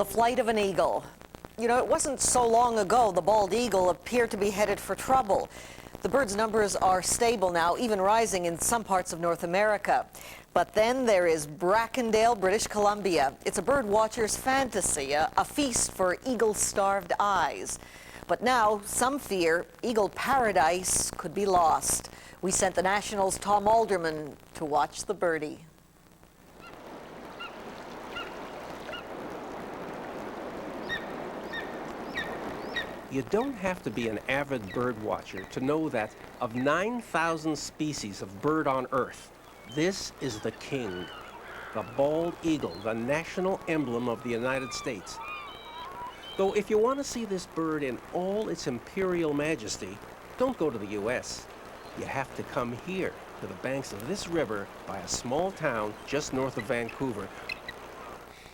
The flight of an eagle. You know, it wasn't so long ago the bald eagle appeared to be headed for trouble. The bird's numbers are stable now, even rising in some parts of North America. But then there is Brackendale, British Columbia. It's a bird watcher's fantasy, a feast for eagle-starved eyes. But now some fear eagle paradise could be lost. We sent the National's Tom Alderman to watch the birdie. You don't have to be an avid bird watcher to know that of 9,000 species of bird on Earth, this is the king, the bald eagle, the national emblem of the United States. Though if you want to see this bird in all its imperial majesty, don't go to the U.S. You have to come here to the banks of this river by a small town just north of Vancouver.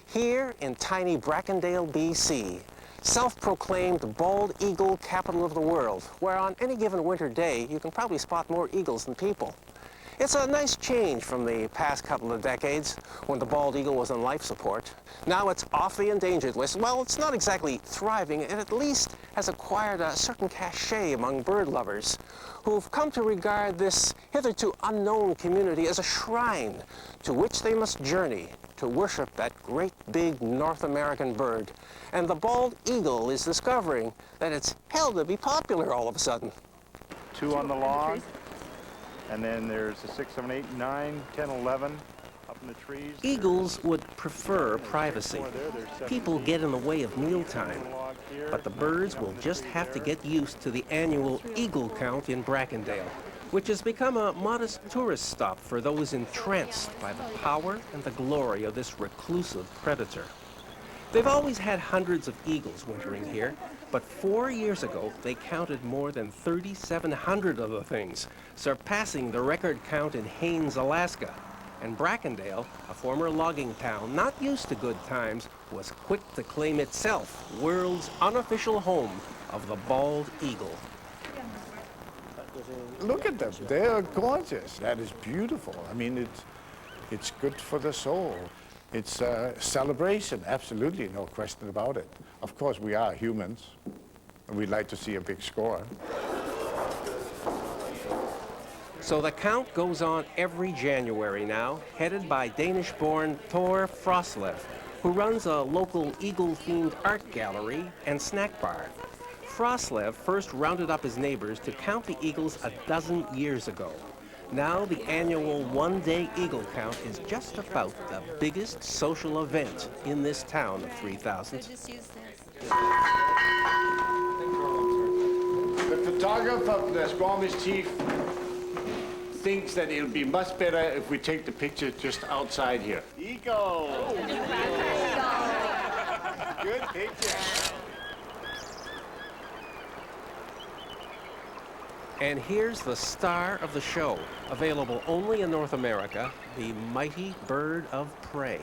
Here in tiny Brackendale, BC, self-proclaimed bald eagle capital of the world, where on any given winter day you can probably spot more eagles than people. It's a nice change from the past couple of decades when the bald eagle was on life support. Now it's off the endangered list. Well, it's not exactly thriving. It at least has acquired a certain cachet among bird lovers who've come to regard this hitherto unknown community as a shrine to which they must journey to worship that great big North American bird. And the bald eagle is discovering that it's held to be popular all of a sudden. 2 on the log, and then there's a 6, 7, 8, 9, 10, 11 up in the trees. Eagles would prefer privacy. People get in the way of mealtime, but the birds will just have to get used to the annual eagle count in Brackendale, which has become a modest tourist stop for those entranced by the power and the glory of this reclusive predator. They've always had hundreds of eagles wintering here, but 4 years ago they counted more than 3,700 of the things, surpassing the record count in Haines, Alaska. And Brackendale, a former logging town not used to good times, was quick to claim itself world's unofficial home of the bald eagle. Look at them, they're gorgeous. That is beautiful. I mean, it's good for the soul. It's a celebration, absolutely, no question about it. Of course, we are humans, and we'd like to see a big score. So the count goes on every January now, headed by Danish-born Thor Froslev, who runs a local eagle-themed art gallery and snack bar. Froslev first rounded up his neighbors to count the eagles a dozen years ago. Now the annual one-day eagle count is just about the biggest social event in this town of 3,000. The photographer, the Squamish chief, thinks that it'll be much better if we take the picture just outside here. Eagle! Good picture. And here's the star of the show, available only in North America, the mighty bird of prey.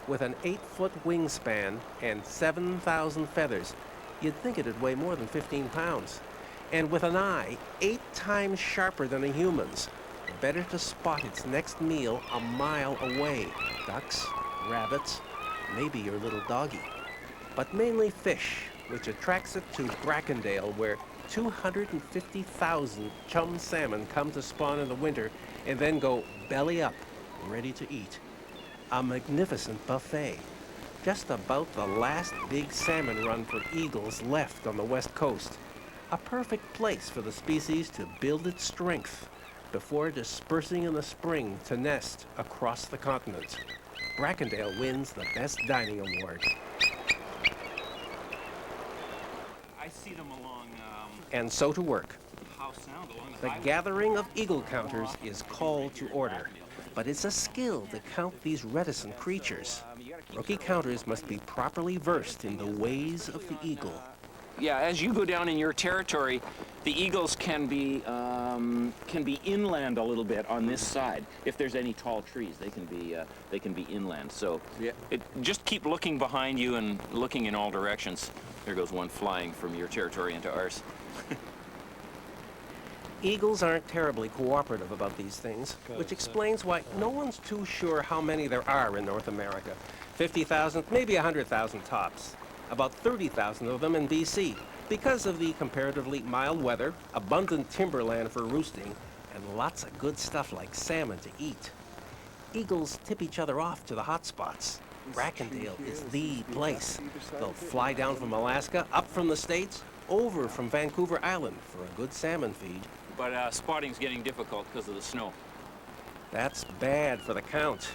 With an 8-foot wingspan and 7,000 feathers, you'd think it'd weigh more than 15 pounds. And with an eye 8 times sharper than a human's, better to spot its next meal a mile away. Ducks, rabbits, maybe your little doggy. But mainly fish, which attracts it to Brackendale, where 250,000 chum salmon come to spawn in the winter and then go belly up, ready to eat. A magnificent buffet. Just about the last big salmon run for eagles left on the west coast. A perfect place for the species to build its strength before dispersing in the spring to nest across the continent. Brackendale wins the Best Dining Award. I see them along and so to work. House Sound along The gathering of eagle counters is called to order, but it's a skill to count these reticent creatures. Rookie counters must be properly versed in the ways of the eagle. Yeah, as you go down in your territory, the eagles can be inland a little bit on this side. If there's any tall trees, they can be inland. So just keep looking behind you and looking in all directions. There goes one flying from your territory into ours. Eagles aren't terribly cooperative about these things, which explains why no one's too sure how many there are in North America. 50,000, maybe 100,000 tops. About 30,000 of them in BC, because of the comparatively mild weather, abundant timberland for roosting, and lots of good stuff like salmon to eat. Eagles tip each other off to the hot spots. Brackendale is the place. They'll fly down from Alaska, up from the States, over from Vancouver Island for a good salmon feed. But spotting's getting difficult because of the snow. That's bad for the count.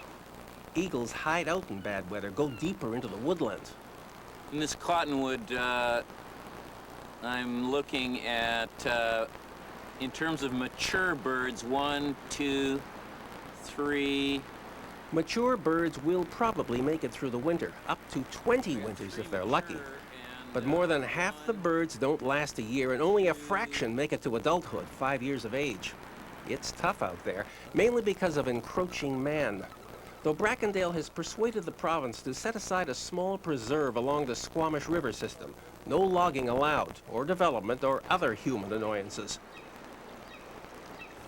Eagles hide out in bad weather, go deeper into the woodland. In this cottonwood, I'm looking at, in terms of mature birds, 1, 2, 3. Mature birds will probably make it through the winter, up to 20 winters if they're lucky. But more than half the birds don't last a year, and only a fraction make it to adulthood, 5 years of age. It's tough out there, mainly because of encroaching man. Though Brackendale has persuaded the province to set aside a small preserve along the Squamish River system. No logging allowed, or development, or other human annoyances.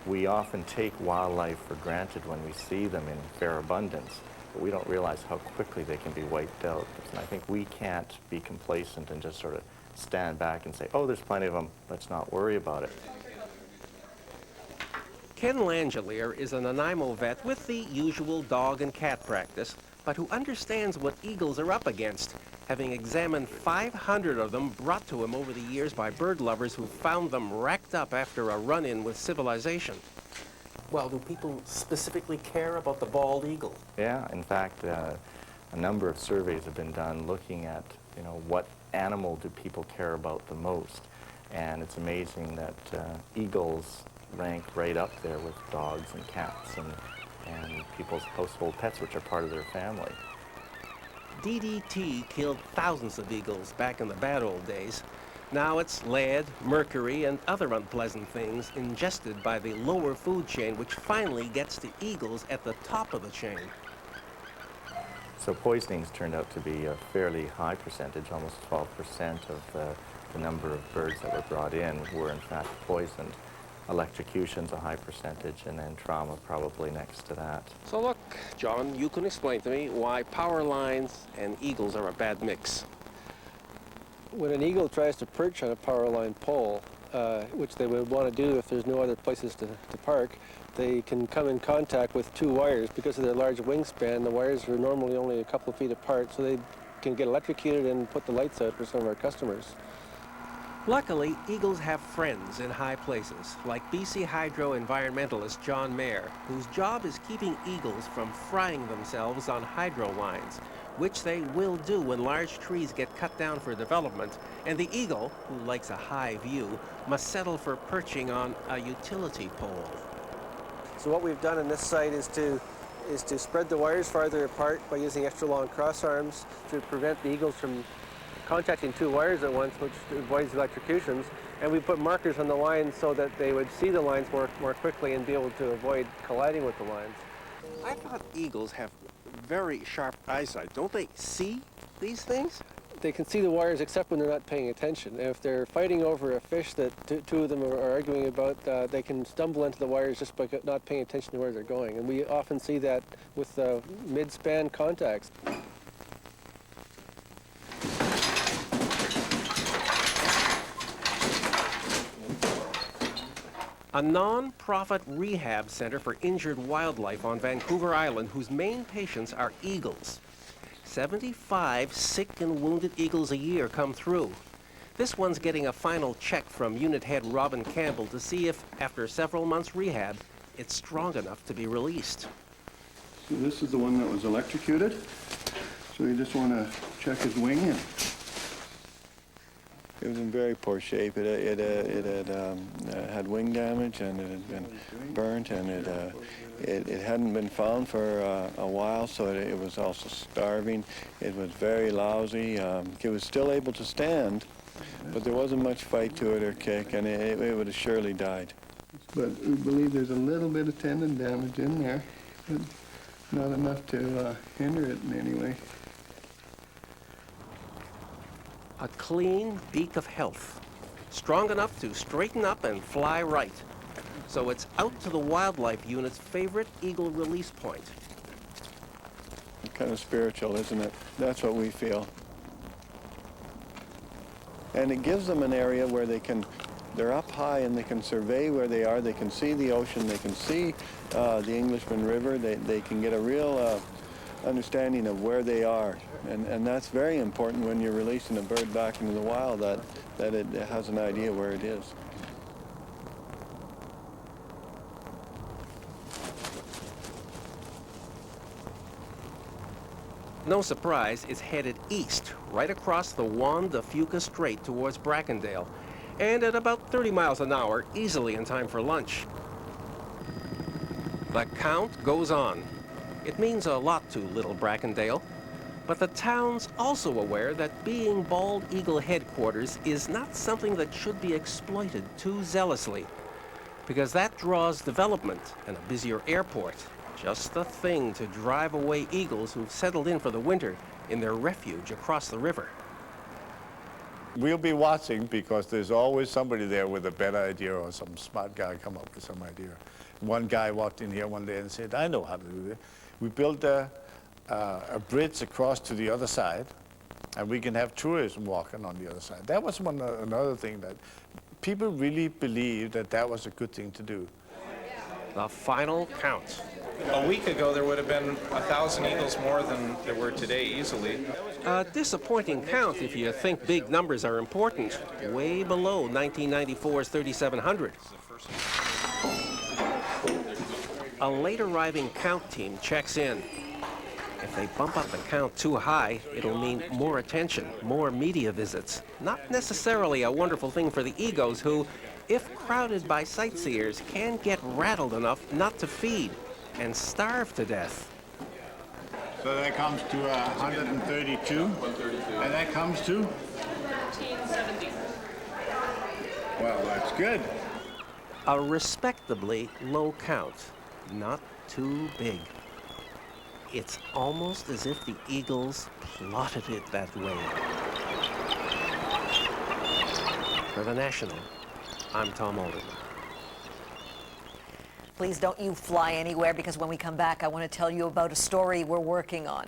We often take wildlife for granted when we see them in fair abundance, but we don't realize how quickly they can be wiped out. And I think we can't be complacent and just sort of stand back and say, oh, there's plenty of them, let's not worry about it. Ken Langelier is a Nanaimo vet with the usual dog and cat practice, but who understands what eagles are up against, having examined 500 of them brought to him over the years by bird lovers who found them racked up after a run-in with civilization. Well, do people specifically care about the bald eagle? Yeah, in fact, a number of surveys have been done looking at, what animal do people care about the most. And it's amazing that eagles rank right up there with dogs and cats and people's household pets, which are part of their family. DDT killed thousands of eagles back in the bad old days. Now it's lead, mercury, and other unpleasant things ingested by the lower food chain, which finally gets to eagles at the top of the chain. So poisonings turned out to be a fairly high percentage. Almost 12% of the number of birds that were brought in were in fact poisoned. Electrocution's a high percentage, and then trauma probably next to that. So look, John, you can explain to me why power lines and eagles are a bad mix. When an eagle tries to perch on a power line pole, which they would want to do if there's no other places to park, they can come in contact with two wires. Because of their large wingspan, the wires are normally only a couple of feet apart, so they can get electrocuted and put the lights out for some of our customers. Luckily, eagles have friends in high places, like BC Hydro environmentalist John Mayer, whose job is keeping eagles from frying themselves on hydro lines, which they will do when large trees get cut down for development, and the eagle, who likes a high view, must settle for perching on a utility pole. So what we've done on this site is to spread the wires farther apart by using extra long cross arms to prevent the eagles from contacting two wires at once, which avoids electrocutions. And we put markers on the lines so that they would see the lines more quickly and be able to avoid colliding with the lines. I thought eagles have very sharp eyesight. Don't they see these things? They can see the wires except when they're not paying attention. And if they're fighting over a fish that two of them are arguing about, they can stumble into the wires just by not paying attention to where they're going. And we often see that with mid-span contacts. A non-profit rehab center for injured wildlife on Vancouver Island, whose main patients are eagles. 75 sick and wounded eagles a year come through. This one's getting a final check from unit head Robin Campbell to see if, after several months rehab, it's strong enough to be released. So this is the one that was electrocuted. So you just want to check his wing in. It was in very poor shape. It had wing damage, and it had been burnt, and it hadn't been found for a while, so it was also starving. It was very lousy. It was still able to stand, but there wasn't much fight to it or kick, and it would have surely died. But we believe there's a little bit of tendon damage in there, but not enough to hinder it in any way. A clean beak of health, strong enough to straighten up and fly right. so it's out to the wildlife unit's favorite eagle release point. Kind of spiritual, isn't it? That's what we feel. And it gives them an area where they're up high and they can survey where they are. They can see the ocean. They can see the Englishman River. They can get a real understanding of where they are. And that's very important when you're releasing a bird back into the wild, that it has an idea where it is. No surprise, it's headed east, right across the Juan de Fuca Strait towards Brackendale, and at about 30 miles an hour, easily in time for lunch. The count goes on. It means a lot to Little Brackendale, but the town's also aware that being bald eagle headquarters is not something that should be exploited too zealously, because that draws development and a busier airport. Just the thing to drive away eagles who've settled in for the winter in their refuge across the river. We'll be watching because there's always somebody there with a better idea or some smart guy come up with some idea. One guy walked in here one day and said, I know how to do this. We built a bridge across to the other side, and we can have tourism walking on the other side. That was another thing that people really believed that was a good thing to do. The final count. A week ago, there would have been 1,000 eagles more than there were today, easily. A disappointing count if you think big numbers are important. Way below 1994's 3,700. A late arriving count team checks in. If they bump up the count too high, it'll mean more attention, more media visits. Not necessarily a wonderful thing for the egos who, if crowded by sightseers, can get rattled enough not to feed and starve to death. So that comes to 132, and that comes to? 1370. Well, that's good. A respectably low count, not too big. It's almost as if the eagles plotted it that way. For The National, I'm Tom Alden. Please don't you fly anywhere, because when we come back, I want to tell you about a story we're working on.